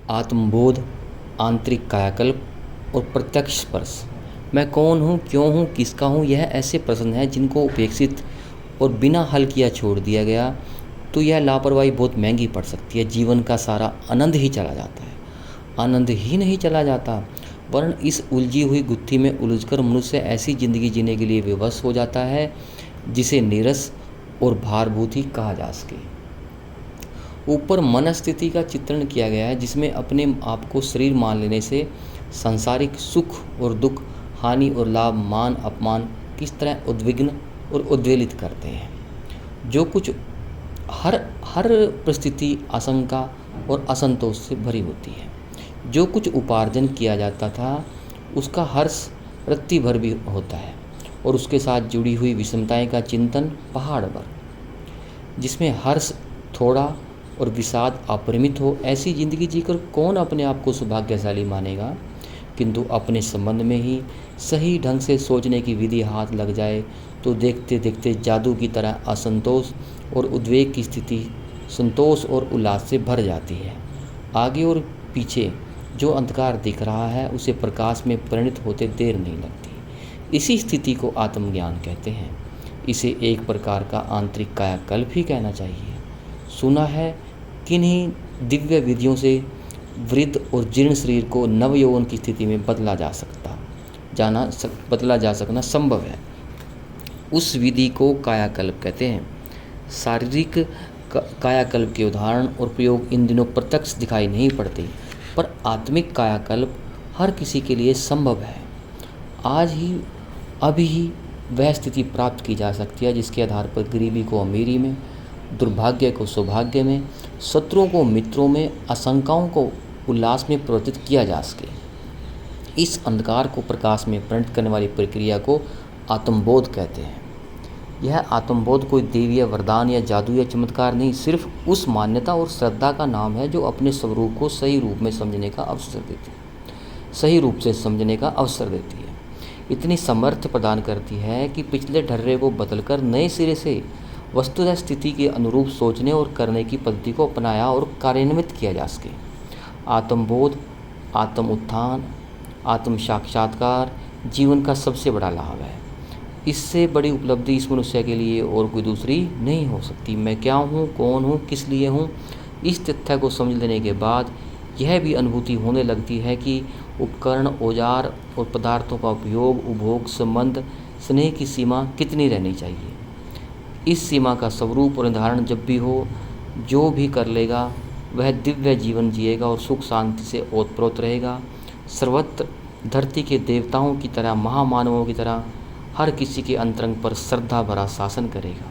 आत्मबोध, आंतरिक कायाकल्प और प्रत्यक्ष स्पर्श। मैं कौन हूँ, क्यों हूँ, किसका हूँ, यह ऐसे प्रश्न हैं जिनको उपेक्षित और बिना हल किया छोड़ दिया गया तो यह लापरवाही बहुत महंगी पड़ सकती है। जीवन का सारा आनंद ही चला जाता है। आनंद ही नहीं चला जाता, वरन इस उलझी हुई गुत्थी में उलझकर मनुष्य ऐसी ज़िंदगी जीने के लिए विवश हो जाता है जिसे नीरस और भारभूत ही कहा जा सके। ऊपर मनस्थिति का चित्रण किया गया है जिसमें अपने आप को शरीर मान लेने से सांसारिक सुख और दुख, हानि और लाभ, मान अपमान किस तरह उद्विग्न और उद्वेलित करते हैं। जो कुछ हर हर परिस्थिति आशंका और असंतोष से भरी होती है। जो कुछ उपार्जन किया जाता था उसका हर्ष रत्ती भर भी होता है और उसके साथ जुड़ी हुई विषमताएं का चिंतन पहाड़ भर। जिसमें हर्ष थोड़ा और विषाद अपरिमित हो, ऐसी ज़िंदगी जीकर कौन अपने आप को सौभाग्यशाली मानेगा। किंतु अपने संबंध में ही सही ढंग से सोचने की विधि हाथ लग जाए तो देखते देखते जादू की तरह असंतोष और उद्वेग की स्थिति संतोष और उल्लास से भर जाती है। आगे और पीछे जो अंधकार दिख रहा है उसे प्रकाश में परिणत होते देर नहीं लगती। इसी स्थिति को आत्मज्ञान कहते हैं। इसे एक प्रकार का आंतरिक कायाकल्प ही कहना चाहिए। सुना है किन्हीं दिव्य विधियों से वृद्ध और जीर्ण शरीर को नवयौवन की स्थिति में बदला जा सकना संभव है। उस विधि को कायाकल्प कहते हैं। शारीरिक कायाकल्प के उदाहरण और प्रयोग इन दिनों प्रत्यक्ष दिखाई नहीं पड़ते, पर आत्मिक कायाकल्प हर किसी के लिए संभव है। आज ही अभी ही वह स्थिति प्राप्त की जा सकती है जिसके आधार पर गरीबी को अमीरी में, दुर्भाग्य को सौभाग्य में, शत्रुओं को मित्रों में, आशंकाओं को उल्लास में परिवर्तित किया जा सके। इस अंधकार को प्रकाश में परिणत करने वाली प्रक्रिया को आत्मबोध कहते हैं। यह आत्मबोध कोई देवीय वरदान या जादू या चमत्कार नहीं, सिर्फ उस मान्यता और श्रद्धा का नाम है जो अपने स्वरूप को सही रूप से समझने का अवसर देती है। इतनी समर्थ प्रदान करती है कि पिछले ढर्रे को बदलकर नए सिरे से वस्तुतः स्थिति के अनुरूप सोचने और करने की पद्धति को अपनाया और कार्यान्वित किया जा सके। आत्मबोध, आत्म उत्थान, आत्म साक्षात्कार जीवन का सबसे बड़ा लाभ है। इससे बड़ी उपलब्धि इस मनुष्य के लिए और कोई दूसरी नहीं हो सकती। मैं क्या हूँ, कौन हूँ, किस लिए हूँ, इस तथ्य को समझ लेने के बाद यह भी अनुभूति होने लगती है कि उपकरण, औजार और पदार्थों का उपयोग, उपभोग, संबंध, स्नेह की सीमा कितनी रहनी चाहिए। इस सीमा का स्वरूप और निर्धारण जब भी हो, जो भी कर लेगा वह दिव्य जीवन जिएगा और सुख शांति से ओतप्रोत रहेगा। सर्वत्र धरती के देवताओं की तरह, महामानवों की तरह हर किसी के अंतरंग पर श्रद्धा भरा शासन करेगा।